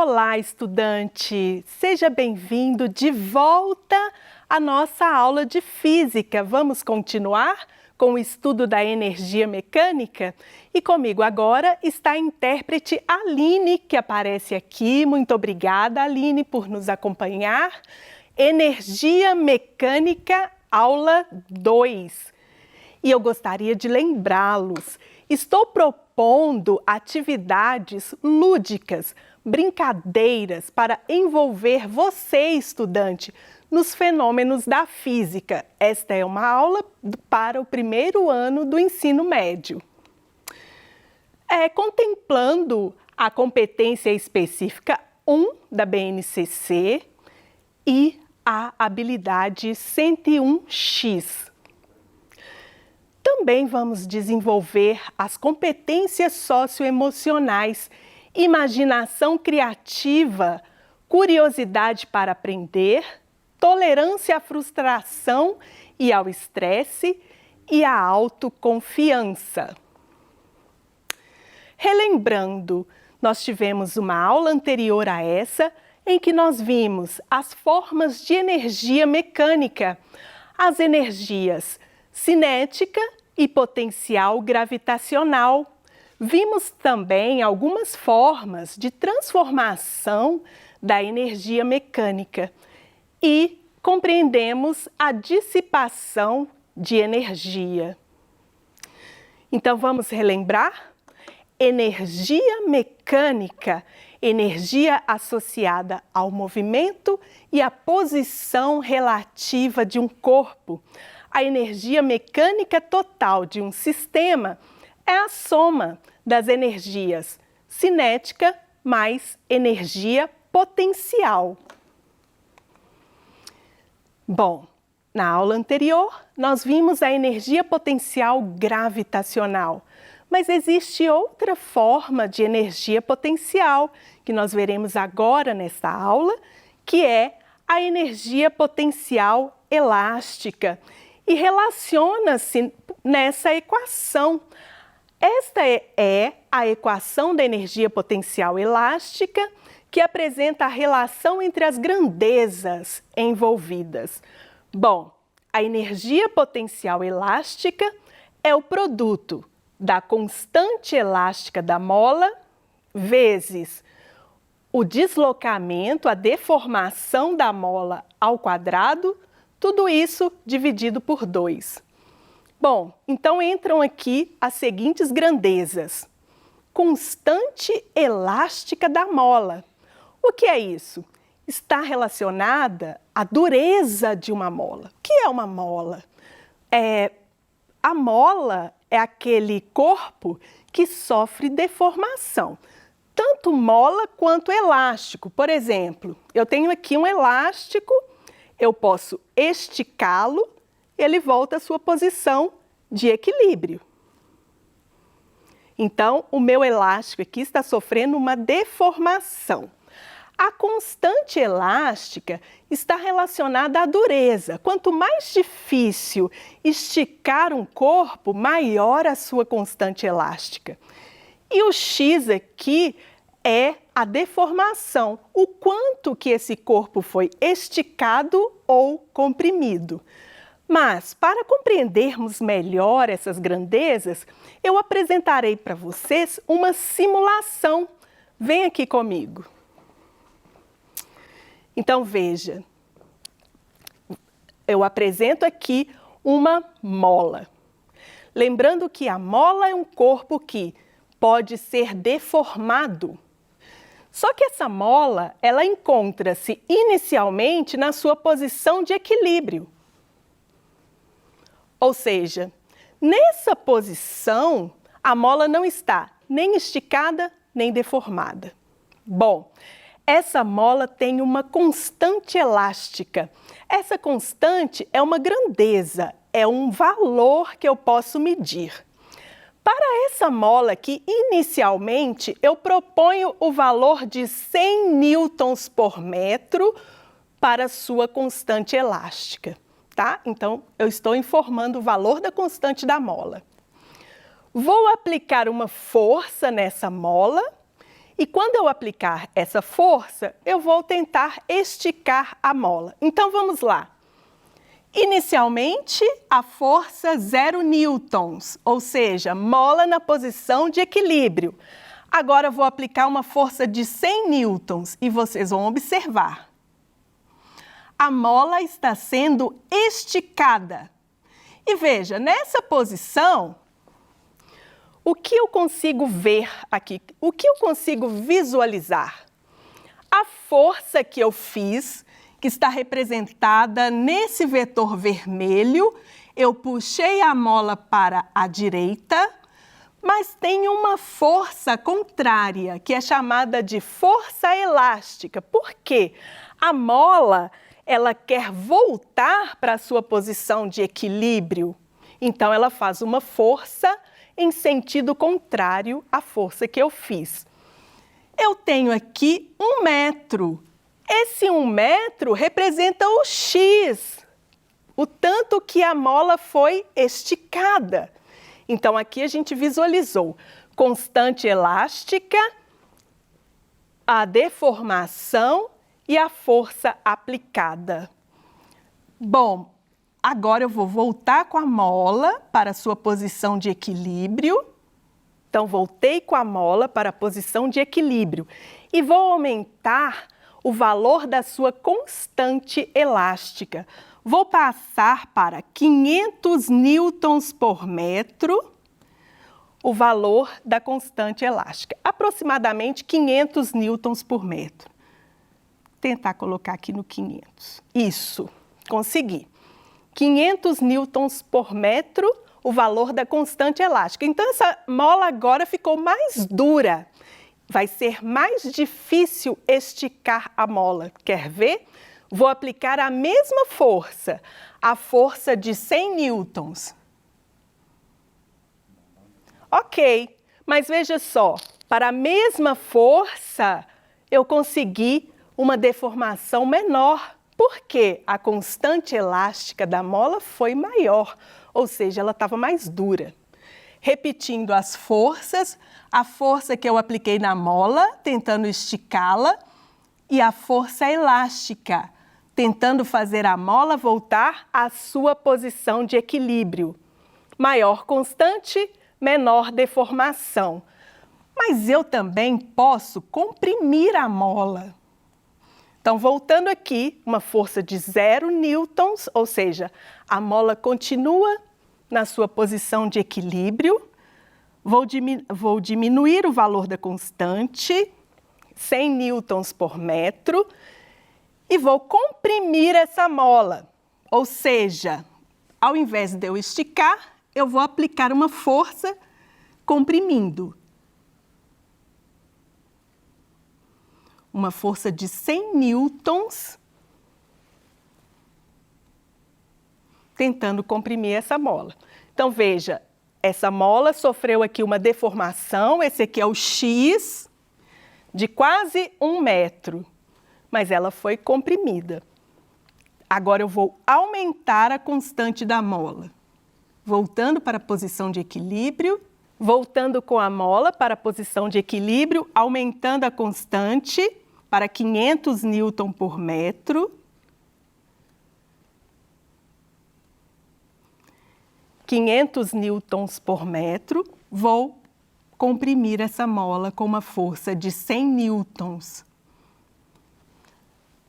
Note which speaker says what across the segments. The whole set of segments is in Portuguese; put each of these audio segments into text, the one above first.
Speaker 1: Olá, estudante! Seja bem-vindo de volta à nossa aula de física. Vamos continuar com o estudo da energia mecânica? E comigo agora está a intérprete Aline, que aparece aqui. Muito obrigada, Aline, por nos acompanhar. Energia mecânica, aula 2. E eu gostaria de lembrá-los, estou propondo atividades lúdicas, brincadeiras para envolver você, estudante, nos fenômenos da física. Esta é uma aula para o primeiro ano do ensino médio. Contemplando a competência específica 1 da BNCC e a habilidade 101X. Também vamos desenvolver as competências socioemocionais, imaginação criativa, curiosidade para aprender, tolerância à frustração e ao estresse e a autoconfiança. Relembrando, nós tivemos uma aula anterior a essa em que nós vimos as formas de energia mecânica, as energias cinética e potencial gravitacional. Vimos também algumas formas de transformação da energia mecânica e compreendemos a dissipação de energia. Então vamos relembrar? Energia mecânica, energia associada ao movimento e à posição relativa de um corpo. A energia mecânica total de um sistema é a soma das energias cinética mais energia potencial. Bom, na aula anterior, nós vimos a energia potencial gravitacional, mas existe outra forma de energia potencial que nós veremos agora nesta aula, que é a energia potencial elástica. E relaciona-se nessa equação. Esta é a equação da energia potencial elástica, que apresenta a relação entre as grandezas envolvidas. Bom, a energia potencial elástica é o produto da constante elástica da mola vezes o deslocamento, a deformação da mola ao quadrado, tudo isso dividido por 2. Bom, então entram aqui as seguintes grandezas. Constante elástica da mola. O que é isso? Está relacionada à dureza de uma mola. O que é uma mola? A mola é aquele corpo que sofre deformação. Tanto mola quanto elástico. Por exemplo, eu tenho aqui um elástico. Eu posso esticá-lo, ele volta à sua posição de equilíbrio. Então, o meu elástico aqui está sofrendo uma deformação. A constante elástica está relacionada à dureza. Quanto mais difícil esticar um corpo, maior a sua constante elástica. E o X aqui é a deformação, o quanto que esse corpo foi esticado ou comprimido. Mas, para compreendermos melhor essas grandezas, eu apresentarei para vocês uma simulação. Vem aqui comigo. Então, veja, eu apresento aqui uma mola. Lembrando que a mola é um corpo que pode ser deformado. Só que essa mola, ela encontra-se inicialmente na sua posição de equilíbrio. Ou seja, nessa posição, a mola não está nem esticada, nem deformada. Bom, essa mola tem uma constante elástica. Essa constante é uma grandeza, é um valor que eu posso medir. Para essa mola aqui, inicialmente, eu proponho o valor de 100 newtons por metro para sua constante elástica, tá? Então, eu estou informando o valor da constante da mola. Vou aplicar uma força nessa mola E quando eu aplicar essa força, eu vou tentar esticar a mola. Então vamos lá. Inicialmente, a força 0 newtons, ou seja, mola na posição de equilíbrio. Agora eu vou aplicar uma força de 100 newtons e vocês vão observar. A mola está sendo esticada. E veja, nessa posição, o que eu consigo ver aqui? O que eu consigo visualizar? A força que eu fiz, que está representada nesse vetor vermelho, eu puxei a mola para a direita, mas tem uma força contrária, que é chamada de força elástica. Por quê? A mola, ela quer voltar para a sua posição de equilíbrio. Então, ela faz uma força em sentido contrário à força que eu fiz. Eu tenho aqui 1 metro. Esse 1 metro representa o X, o tanto que a mola foi esticada. Então, aqui a gente visualizou constante elástica, a deformação e a força aplicada. Bom, agora eu vou voltar com a mola para a sua posição de equilíbrio. Então, voltei com a mola para a posição de equilíbrio e vou aumentar o valor da sua constante elástica. Vou passar para 500 newtons por metro, o valor da constante elástica, aproximadamente 500 newtons por metro. Vou tentar colocar aqui no 500. Isso, consegui. 500 newtons por metro, o valor da constante elástica. Então, essa mola agora ficou mais dura. Vai ser mais difícil esticar a mola. Quer ver? Vou aplicar a mesma força, a força de 100 newtons. Ok, mas veja só, para a mesma força, eu consegui uma deformação menor, porque a constante elástica da mola foi maior, ou seja, ela estava mais dura. Repetindo as forças, a força que eu apliquei na mola, tentando esticá-la, e a força elástica, tentando fazer a mola voltar à sua posição de equilíbrio. Maior constante, menor deformação. Mas eu também posso comprimir a mola. Então, voltando aqui, uma força de 0 newtons, ou seja, a mola continua na sua posição de equilíbrio. Vou diminuir o valor da constante, 100 newtons por metro, e vou comprimir essa mola. Ou seja, ao invés de eu esticar, eu vou aplicar uma força comprimindo. Uma força de 100 newtons, tentando comprimir essa mola. Então, veja, essa mola sofreu aqui uma deformação, esse aqui é o X, de quase 1 metro, mas ela foi comprimida. Agora eu vou aumentar a constante da mola. Voltando para a posição de equilíbrio, voltando com a mola para a posição de equilíbrio, aumentando a constante para 500 newton por metro. 500 newtons por metro, vou comprimir essa mola com uma força de 100 newtons.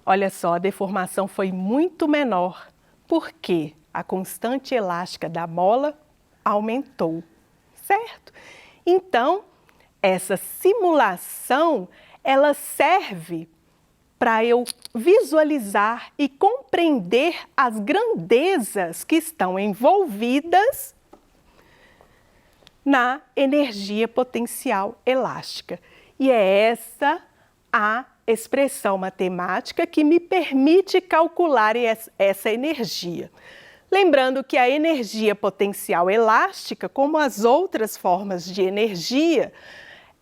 Speaker 1: Olha só, a deformação foi muito menor, porque a constante elástica da mola aumentou, certo? Então, essa simulação, ela serve para eu visualizar e compreender as grandezas que estão envolvidas na energia potencial elástica. E é essa a expressão matemática que me permite calcular essa energia. Lembrando que a energia potencial elástica, como as outras formas de energia,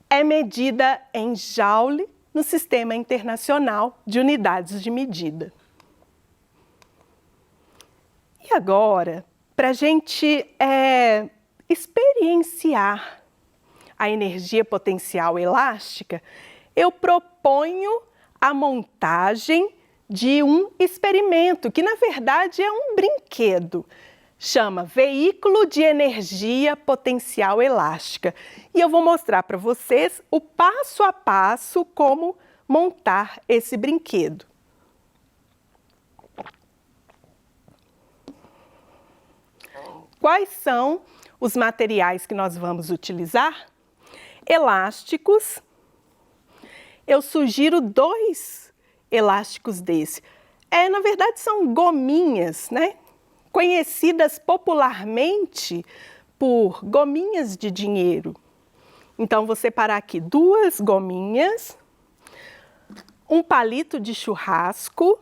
Speaker 1: é medida em Joule no Sistema Internacional de Unidades de Medida. E agora, para a gente experienciar a energia potencial elástica, eu proponho a montagem de um experimento, que na verdade é um brinquedo. Chama Veículo de Energia Potencial Elástica. E eu vou mostrar para vocês o passo a passo como montar esse brinquedo. Quais são os materiais que nós vamos utilizar? Elásticos. Eu sugiro 2 elásticos desse. Na verdade, são gominhas, né? Conhecidas popularmente por gominhas de dinheiro. Então, vou separar aqui 2 gominhas, um palito de churrasco,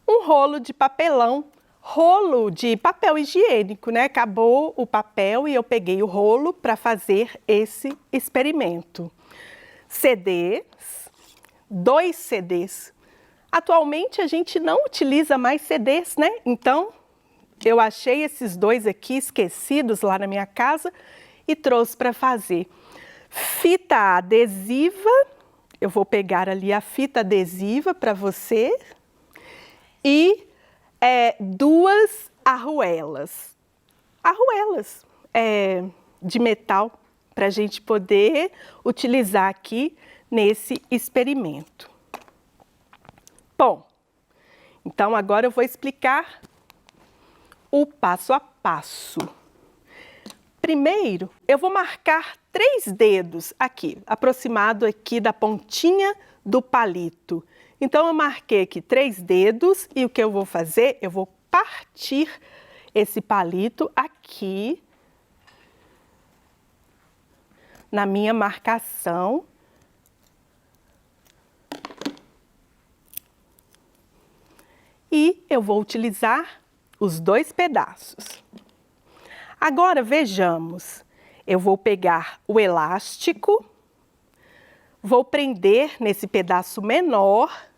Speaker 1: um rolo de papelão, rolo de papel higiênico, né? Acabou o papel e eu peguei o rolo para fazer esse experimento. CDs, 2 CDs. Atualmente a gente não utiliza mais CDs, né? Então, eu achei esses 2 aqui esquecidos lá na minha casa e trouxe para fazer. Fita adesiva, eu vou pegar ali a fita adesiva para você. E 2 arruelas. Arruelas de metal para a gente poder utilizar aqui nesse experimento. Bom, então agora eu vou explicar o passo a passo. Primeiro, eu vou marcar 3 dedos aqui, aproximado aqui da pontinha do palito. Então, eu marquei aqui 3 dedos e o que eu vou fazer? Eu vou partir esse palito aqui na minha marcação. E eu vou utilizar os 2 pedaços. Agora, vejamos. Eu vou pegar o elástico, vou prender nesse pedaço menor.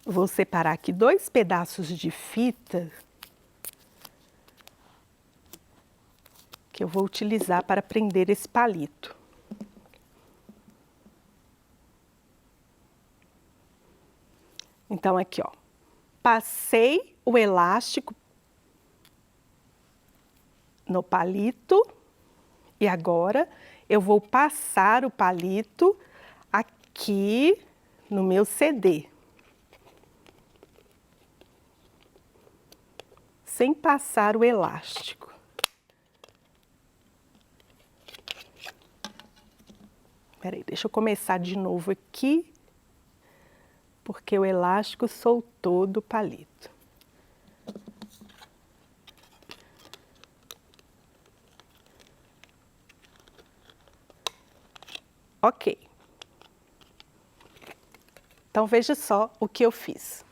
Speaker 1: Vou separar aqui 2 pedaços de fita que eu vou utilizar para prender esse palito. Então, aqui, ó, passei o elástico no palito e agora eu vou passar o palito aqui no meu CD. Sem passar o elástico. Peraí, deixa eu começar de novo aqui, porque o elástico soltou do palito. Ok. Então, veja só o que eu fiz.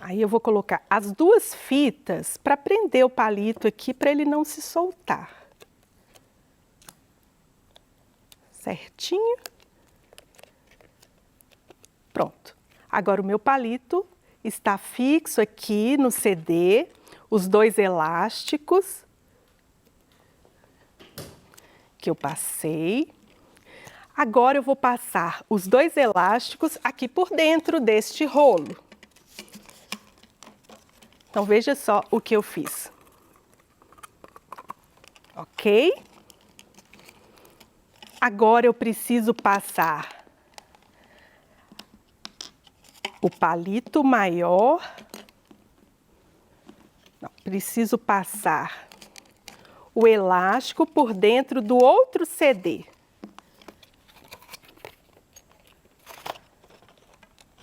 Speaker 1: Aí eu vou colocar as 2 fitas para prender o palito aqui, para ele não se soltar. Certinho. Pronto. Agora o meu palito está fixo aqui no CD, os 2 elásticos que eu passei. Agora eu vou passar os 2 elásticos aqui por dentro deste rolo. Então, veja só o que eu fiz. Ok? Agora eu preciso passar o palito maior. Não, preciso passar o elástico por dentro do outro CD.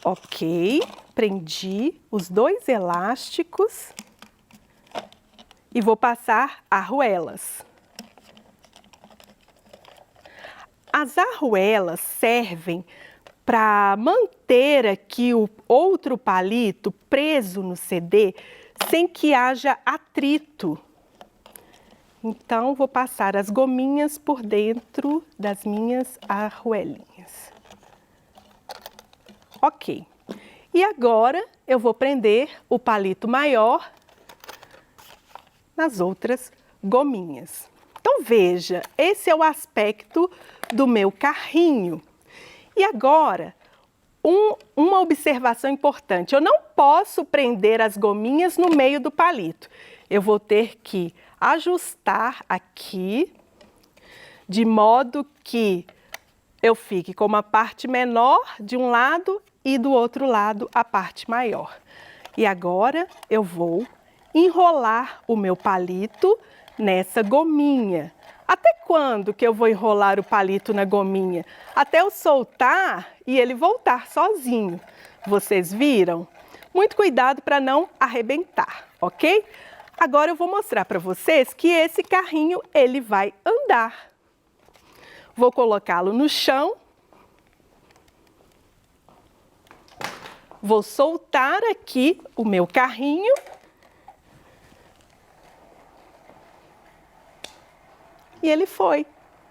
Speaker 1: Ok, prendi os 2 elásticos e vou passar arruelas. As arruelas servem para manter aqui o outro palito preso no CD sem que haja atrito. Então, vou passar as gominhas por dentro das minhas arruelinhas. Ok. E agora eu vou prender o palito maior nas outras gominhas. Então veja, esse é o aspecto do meu carrinho. E agora, uma observação importante, eu não posso prender as gominhas no meio do palito. Eu vou ter que ajustar aqui, de modo que eu fique com uma parte menor de um lado e do outro lado a parte maior. E agora eu vou enrolar o meu palito nessa gominha. Até quando que eu vou enrolar o palito na gominha? Até eu soltar e ele voltar sozinho. Vocês viram? Muito cuidado para não arrebentar, ok? Agora eu vou mostrar para vocês que esse carrinho ele vai andar. Vou colocá-lo no chão. Vou soltar aqui o meu carrinho. E ele foi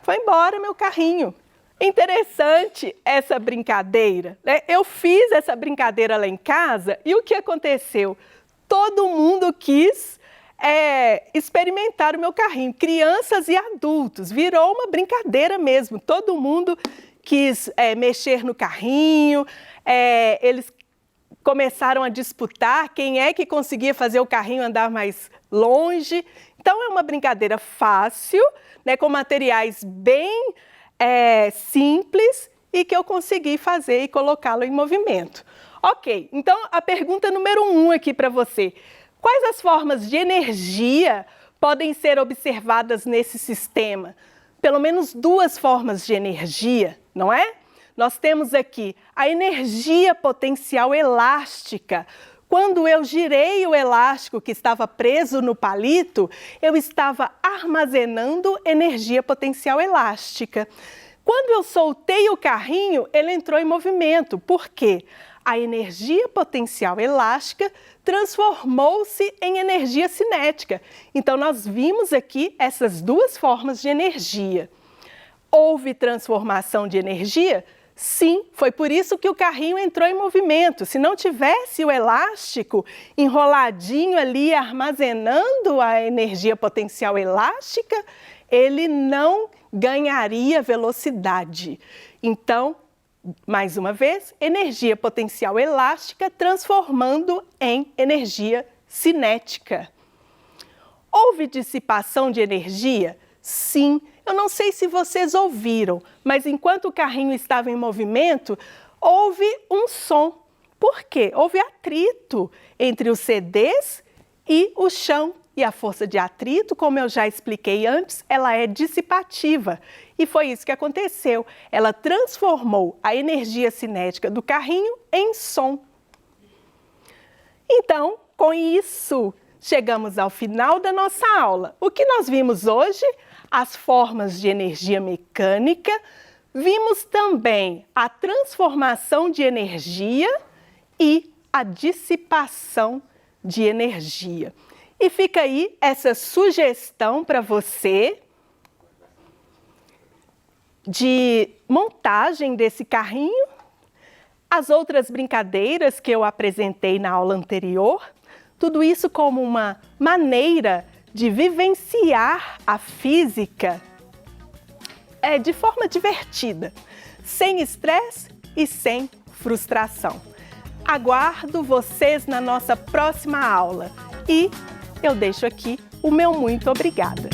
Speaker 1: embora meu carrinho. Interessante essa brincadeira, né? Eu fiz essa brincadeira lá em casa e o que aconteceu? Todo mundo quis experimentar o meu carrinho, crianças e adultos, virou uma brincadeira mesmo, todo mundo quis mexer no carrinho, eles começaram a disputar quem é que conseguia fazer o carrinho andar mais longe. Então é uma brincadeira fácil, né, com materiais bem simples e que eu consegui fazer e colocá-lo em movimento. Ok, então a pergunta número 1 aqui para você. Quais as formas de energia podem ser observadas nesse sistema? Pelo menos 2 formas de energia, não é? Nós temos aqui a energia potencial elástica. Quando eu girei o elástico que estava preso no palito, eu estava armazenando energia potencial elástica. Quando eu soltei o carrinho, ele entrou em movimento. Por quê? A energia potencial elástica transformou-se em energia cinética. Então, nós vimos aqui essas 2 formas de energia. Houve transformação de energia? Sim, foi por isso que o carrinho entrou em movimento. Se não tivesse o elástico enroladinho ali, armazenando a energia potencial elástica, ele não ganharia velocidade. Então, mais uma vez, energia potencial elástica transformando em energia cinética. Houve dissipação de energia? Sim. Eu não sei se vocês ouviram, mas enquanto o carrinho estava em movimento, houve um som. Por quê? Houve atrito entre os CDs e o chão. E a força de atrito, como eu já expliquei antes, ela é dissipativa. E foi isso que aconteceu. Ela transformou a energia cinética do carrinho em som. Então, com isso, chegamos ao final da nossa aula. O que nós vimos hoje? As formas de energia mecânica. Vimos também a transformação de energia e a dissipação de energia. E fica aí essa sugestão para você de montagem desse carrinho. As outras brincadeiras que eu apresentei na aula anterior, tudo isso como uma maneira de vivenciar a física de forma divertida, sem estresse e sem frustração. Aguardo vocês na nossa próxima aula e eu deixo aqui o meu muito obrigada.